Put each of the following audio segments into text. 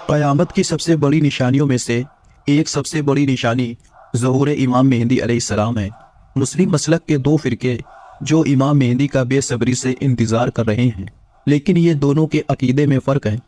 क़यामत की सबसे बड़ी निशानियों में से एक सबसे बड़ी निशानी ज़हूर इमाम मेहदी अलैहिस्सलाम है। मुस्लिम मसलक के दो फ़िरके जो इमाम मेहदी का बेसब्री से इंतज़ार कर रहे हैं, लेकिन ये दोनों के अकीदे में फ़र्क है।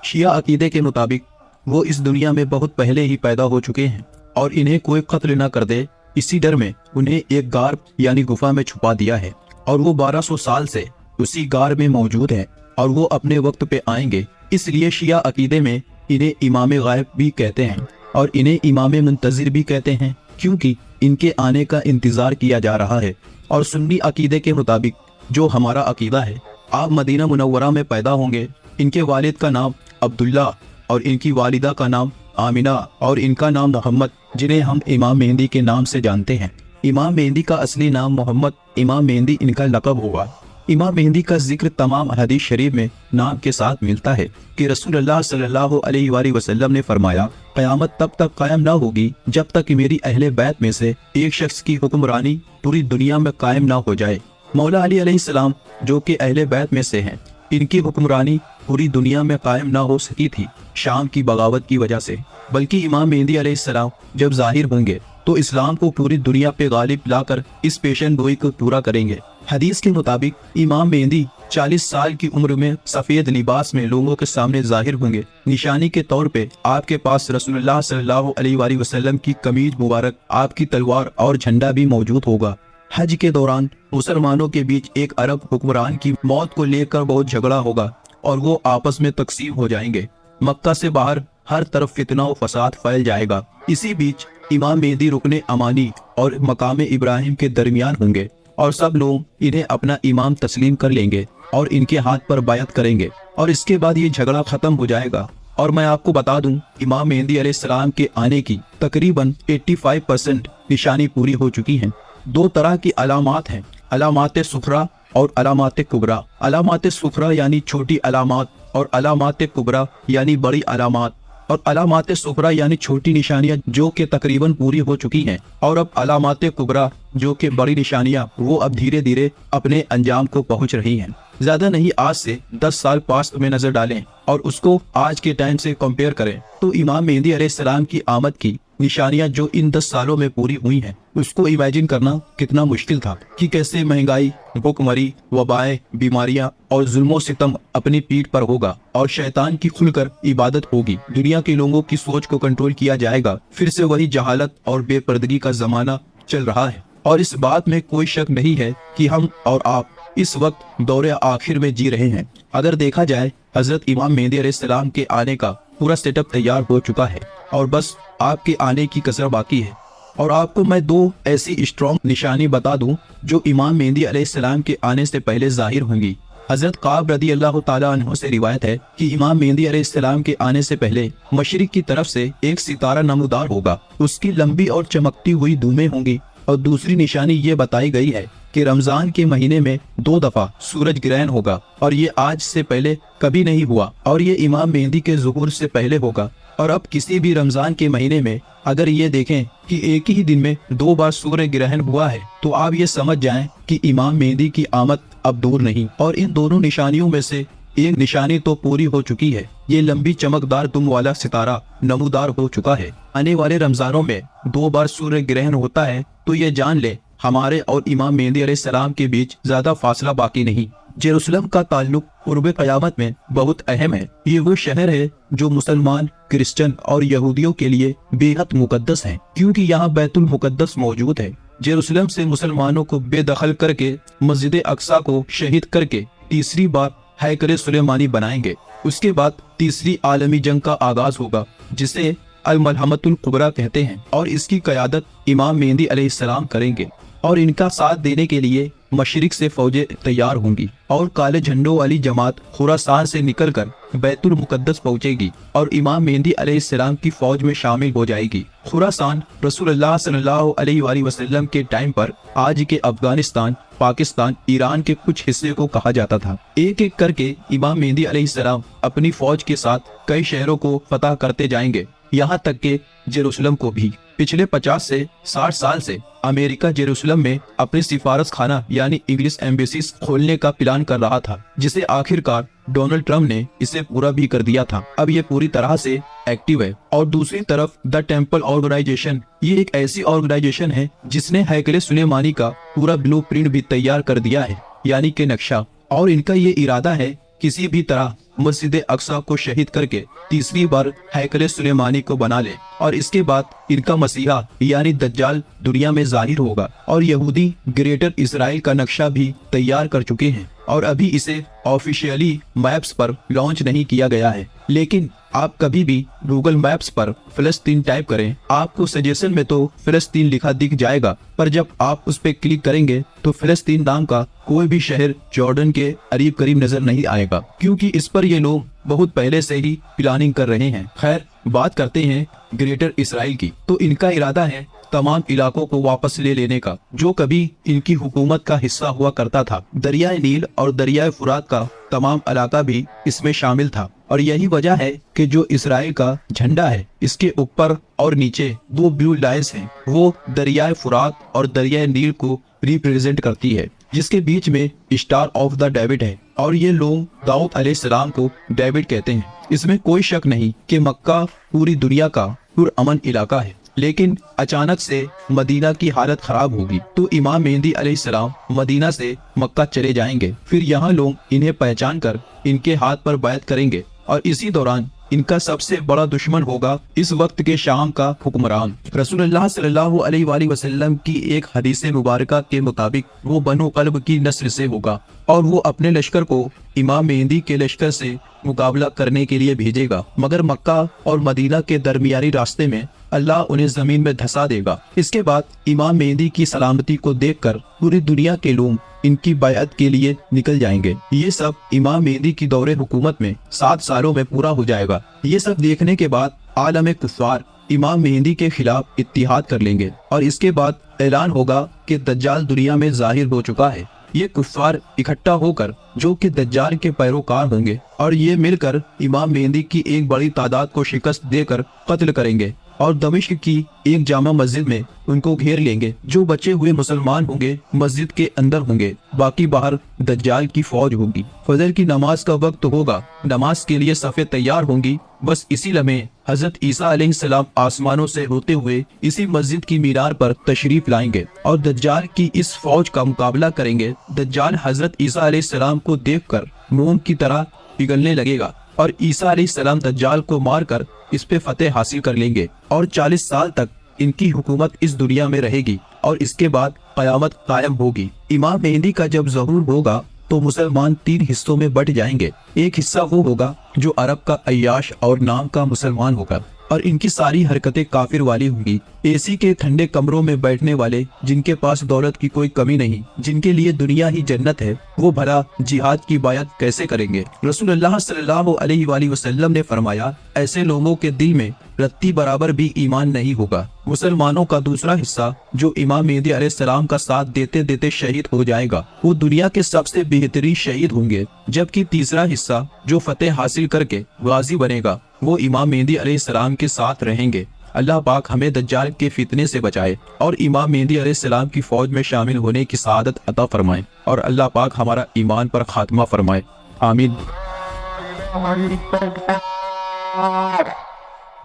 शिया अकीदे के मुताबिक वो इस दुनिया में बहुत पहले ही पैदा हो चुके हैं और इन्हें कोई कत्ल न कर दे, इसी डर में उन्हें एक गार यानी गुफा में छुपा दिया है और वो 1200 साल से उसी गार में मौजूद है और वो अपने वक्त पे आएंगे। इसलिए शिया अकीदे में इन्हें इमाम गायब भी कहते हैं और इन्हें इमाम मुंतज़िर भी कहते हैं, क्योंकि इनके आने का इंतज़ार किया जा रहा है। और सुन्नी अकीदे के मुताबिक जो हमारा अकीदा है, आप मदीना मुनव्वरा में पैदा होंगे। इनके वालिद का नाम अब्दुल्ला और इनकी वालिदा का नाम आमिना और इनका नाम मोहम्मद, जिन्हें हम इमाम मेहदी के नाम से जानते हैं। इमाम मेहदी का असली नाम मोहम्मद, इमाम मेहदी इनका लक़ब होगा। इमाम मेहदी का जिक्र तमाम हदीस शरीफ में नाम के साथ मिलता है कि रसूलुल्लाह सल्लल्लाहु अलैहि वसल्लम ने फरमाया, क़यामत तब तक कायम ना होगी जब तक कि मेरी अहले बैत में से एक शख्स की हुक्मरानी पूरी दुनिया में कायम ना हो जाए। मौला अली अलैहिस्सलाम जो कि अहले बैत में से हैं, इनकी हुक्मरानी पूरी दुनिया में कायम ना हो सकी थी शाम की बगावत की वजह से, बल्कि इमाम मेहदी अलैहिस्सलाम जब ज़ाहिर होंगे तो इस्लाम को पूरी दुनिया पे गालिब लाकर इस पेशन गोई को पूरा करेंगे। हदीस के मुताबिक इमाम मेहदी 40 साल की उम्र में सफ़ेद लिबास में लोगों के सामने ज़ाहिर होंगे। निशानी के तौर पे आपके पास रसूलुल्लाह सल्लल्लाहु अलैहि वसल्लम की कमीज मुबारक, आपकी तलवार और झंडा भी मौजूद होगा। हज के दौरान मुसलमानों के बीच एक अरब हुक्मरान की मौत को लेकर बहुत झगड़ा होगा और वो आपस में तकसीम हो जाएंगे। मक्का से बाहर हर तरफ फितना और फसाद फैल जाएगा। इसी बीच इमाम मेहदी रुकने अमानी और मकाम इब्राहिम के दरमियान होंगे और सब लोग इन्हें अपना इमाम तस्लीम कर लेंगे और इनके हाथ पर बायत करेंगे और इसके बाद ये झगड़ा खत्म हो जाएगा। और मैं आपको बता दूं, इमाम मेहदी अलैहिस्सलाम के आने की तकरीबन 85% निशानी पूरी हो चुकी हैं। दो तरह की अलामात हैं, अलामात सुखरा और अलामात कुबरा। अलामात सुखरा यानी छोटी अलामात और अलामात कुबरा यानी बड़ी अलामात। और अलामात सुखरा यानी छोटी निशानियां जो कि तकरीबन पूरी हो चुकी हैं, और अब अलामात कुबरा जो कि बड़ी निशानियां वो अब धीरे धीरे अपने अंजाम को पहुंच रही हैं। ज्यादा नहीं, आज से 10 साल पास्ट में नजर डालें और उसको आज के टाइम से कंपेयर करें तो इमाम मेहदी अलैहिस्सलाम की आमद की निशानियां जो इन 10 सालों में पूरी हुई हैं, उसको इमेजिन करना कितना मुश्किल था कि कैसे महंगाई, भुखमरी, वबाएं, बीमारियां और जुल्मों सितम अपनी पीठ पर होगा और शैतान की खुलकर इबादत होगी। दुनिया के लोगों की सोच को कंट्रोल किया जाएगा। फिर से वही जहालत और बेपर्दगी का जमाना चल रहा है और इस बात में कोई शक नहीं है कि हम और आप इस वक्त दौरे आखिर में जी रहे हैं। अगर देखा जाए, हजरत इमाम मेहदी अलैहिस्सलाम के आने का पूरा सेटअप तैयार हो चुका है और बस आपके आने की कसर बाकी है। और आपको मैं दो ऐसी स्ट्रॉन्ग निशानी बता दूं जो इमाम मेहदी अलैहिस्सलाम के आने से पहले जाहिर होंगी। हजरत काब रदी अल्लाह ताला अन्हु से रिवायत है कि इमाम मेहदी अलैहिस्सलाम के आने से पहले मशरिक की तरफ से एक सितारा नमूदार होगा, उसकी लंबी और चमकती हुई धूमें होंगी। और दूसरी निशानी ये बताई गई है कि रमजान के महीने में 2 दफा सूरज ग्रहण होगा और ये आज से पहले कभी नहीं हुआ और ये इमाम मेहदी के ज़ुहूर से पहले होगा। और अब किसी भी रमजान के महीने में अगर ये देखें कि एक ही दिन में 2 बार सूर्य ग्रहण हुआ है तो आप ये समझ जाएं कि इमाम मेहदी की आमद अब दूर नहीं। और इन दोनों निशानियों में से एक निशानी तो पूरी हो चुकी है, ये लंबी चमकदार दुम वाला सितारा नमूदार हो चुका है। आने वाले रमजानों में 2 बार सूर्य ग्रहण होता है तो ये जान ले हमारे और इमाम मेहदी अलैहिस्सलाम के बीच ज्यादा फासला बाकी नहीं। जेरूसलम का ताल्लुक कुर्ब क़यामत में बहुत अहम है। ये वो शहर है जो मुसलमान, क्रिश्चियन और यहूदियों के लिए बेहद मुकद्दस है, क्योंकि यहाँ बैतुल मुकद्दस मौजूद है। जेरूसलम से मुसलमानों को बेदखल करके मस्जिद अक्सा को शहीद करके तीसरी बार हैकल सुलेमानी बनाएंगे। उसके बाद तीसरी आलमी जंग का आगाज होगा जिसे अल मलहमतुल कुबरा कहते हैं और इसकी क़यादत इमाम मेहदी अलैहिस्सलाम करेंगे और इनका साथ देने के लिए मशरिक से फौजें तैयार होंगी और काले झंडों वाली जमात खुरासान से निकलकर बैतुल मुकद्दस पहुंचेगी और इमाम मेहदी अलैहिस्सलाम की फौज में शामिल हो जाएगी। खुरासान रसूलुल्लाह सल्लल्लाहु अलैहि वसल्लम के टाइम पर आज के अफगानिस्तान, पाकिस्तान, ईरान के कुछ हिस्से को कहा जाता था। एक एक करके इमाम मेहदी अलैहिस्सलाम अपनी फौज के साथ कई शहरों को फतह करते जाएंगे यहाँ तक कि जेरूसलम को भी। पिछले 50 से 60 साल से अमेरिका जेरूसलम में अपनी सिफारत खाना यानी इंग्लिश एम्बेसीज खोलने का प्लान कर रहा था, जिसे आखिरकार डोनाल्ड ट्रम्प ने इसे पूरा भी कर दिया था। अब ये पूरी तरह से एक्टिव है। और दूसरी तरफ द टेम्पल ऑर्गेनाइजेशन, ये एक ऐसी ऑर्गेनाइजेशन है जिसने हैकले सुलेमानी का पूरा ब्लूप्रिंट भी तैयार कर दिया है, यानी कि नक्शा। और इनका ये इरादा है किसी भी तरह मस्जिद अक्सा को शहीद करके तीसरी बार हैकले सुलेमानी को बना ले, और इसके बाद इनका मसीहा यानी दज्जाल दुनिया में जाहिर होगा। और यहूदी ग्रेटर इसराइल का नक्शा भी तैयार कर चुके हैं और अभी इसे ऑफिशियली मैप्स पर लॉन्च नहीं किया गया है। लेकिन आप कभी भी गूगल मैप्स पर फिलिस्तीन टाइप करें, आपको सजेशन में तो फिलिस्तीन लिखा दिख जाएगा, पर जब आप उस पर क्लिक करेंगे तो फिलिस्तीन नाम का कोई भी शहर जॉर्डन के करीब करीब नजर नहीं आएगा, क्योंकि इस पर ये लोग बहुत पहले से ही प्लानिंग कर रहे हैं। खैर, बात करते हैं ग्रेटर इसराइल की। तो इनका इरादा है तमाम इलाकों को वापस ले लेने का जो कभी इनकी हुकूमत का हिस्सा हुआ करता था। दरियाए नील और दरियाए फुरात का तमाम इलाका भी इसमें शामिल था, और यही वजह है कि जो इसराइल का झंडा है इसके ऊपर और नीचे 2 ब्लू लाइन्स हैं, वो दरियाए फुरात और दरियाए नील को रिप्रेजेंट करती है, जिसके बीच में स्टार ऑफ द डेविड है। और ये लोग दाऊद अलैहिस्सलाम को डेविड कहते हैं। इसमें कोई शक नहीं कि मक्का पूरी दुनिया का पुरअमन इलाका है, लेकिन अचानक से मदीना की हालत खराब होगी तो इमाम मेहदी अलैहिस्सलाम मदीना से मक्का चले जाएंगे। फिर यहाँ लोग इन्हें पहचान कर इनके हाथ पर बैत करेंगे, और इसी दौरान इनका सबसे बड़ा दुश्मन होगा इस वक्त के शाम का हुक्मरान। रसूलुल्लाह सल्लल्लाहु अलैहि वसल्लम की एक हदीस मुबारका के मुताबिक वो बनु कल्ब की नस्ल से होगा, और वो अपने लश्कर को इमाम मेहदी के लश्कर से मुकाबला करने के लिए भेजेगा, मगर मक्का और मदीना के दरमियानी रास्ते में अल्लाह उन्हें जमीन में धंसा देगा। इसके बाद इमाम मेहदी की सलामती को देखकर पूरी दुनिया के लोग इनकी बैअत के लिए निकल जाएंगे। ये सब इमाम मेहदी की दौरे हुकूमत में 7 सालों में पूरा हो जाएगा। ये सब देखने के बाद आलम कुफ़ार इमाम मेहदी के खिलाफ इत्तिहाद कर लेंगे, और इसके बाद ऐलान होगा कि दज्जाल दुनिया में जाहिर हो चुका है। ये कुफ़ार इकट्ठा होकर जो कि दज्जाल के पैरोकार होंगे, और ये मिलकर इमाम मेहदी की एक बड़ी तादाद को शिकस्त देकर कत्ल करेंगे, और दमिश्क की एक जामा मस्जिद में उनको घेर लेंगे। जो बचे हुए मुसलमान होंगे मस्जिद के अंदर होंगे, बाकी बाहर दज्जाल की फौज होगी। फजर की नमाज का वक्त होगा, नमाज के लिए सफ़े तैयार होंगी। बस इसी लम्हे हजरत ईसा अलैहिस्सलाम आसमानों से होते हुए इसी मस्जिद की मीनार पर तशरीफ लाएंगे और दज्जाल की इस फौज का मुकाबला करेंगे। दज्जाल हजरत ईसा अलैहिस्सलाम को देखकर मोम की तरह पिघलने लगेगा, और ईसा अलैहिस्सलाम दज्जाल को मारकर इस पे फतेह हासिल कर लेंगे, और 40 साल तक इनकी हुकूमत इस दुनिया में रहेगी, और इसके बाद क़यामत कायम होगी। इमाम मेहदी का जब ज़हूर होगा तो मुसलमान 3 हिस्सों में बट जाएंगे। एक हिस्सा वो होगा जो अरब का अय्याश और नाम का मुसलमान होगा, और इनकी सारी हरकतें काफिर वाली होंगी। एसी के ठंडे कमरों में बैठने वाले, जिनके पास दौलत की कोई कमी नहीं, जिनके लिए दुनिया ही जन्नत है, वो भला जिहाद की बायत कैसे करेंगे। रसूलुल्लाह सल्लल्लाहु अलैहि वसल्लम ने फरमाया, ऐसे लोगों के दिल में रत्ती बराबर भी ईमान नहीं होगा। मुसलमानों का दूसरा हिस्सा जो इमाम मेहदी अलैहिस्सलाम का साथ देते देते शहीद हो जाएगा, वो दुनिया के सबसे बेहतरीन शहीद होंगे। जबकि तीसरा हिस्सा जो फतेह हासिल करके गाजी बनेगा, वो इमाम मेहदी अलैहिस्सलाम के साथ रहेंगे। अल्लाह पाक हमें दज्जाल के फितने से बचाए और इमाम मेहदी अलैहिस्सलाम की फौज में शामिल होने की सआदत अता फरमाए, और अल्लाह पाक हमारा ईमान पर खात्मा फरमाए। आमीन।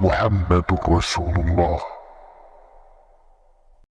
मुहम्मदुर रसूलुल्लाह।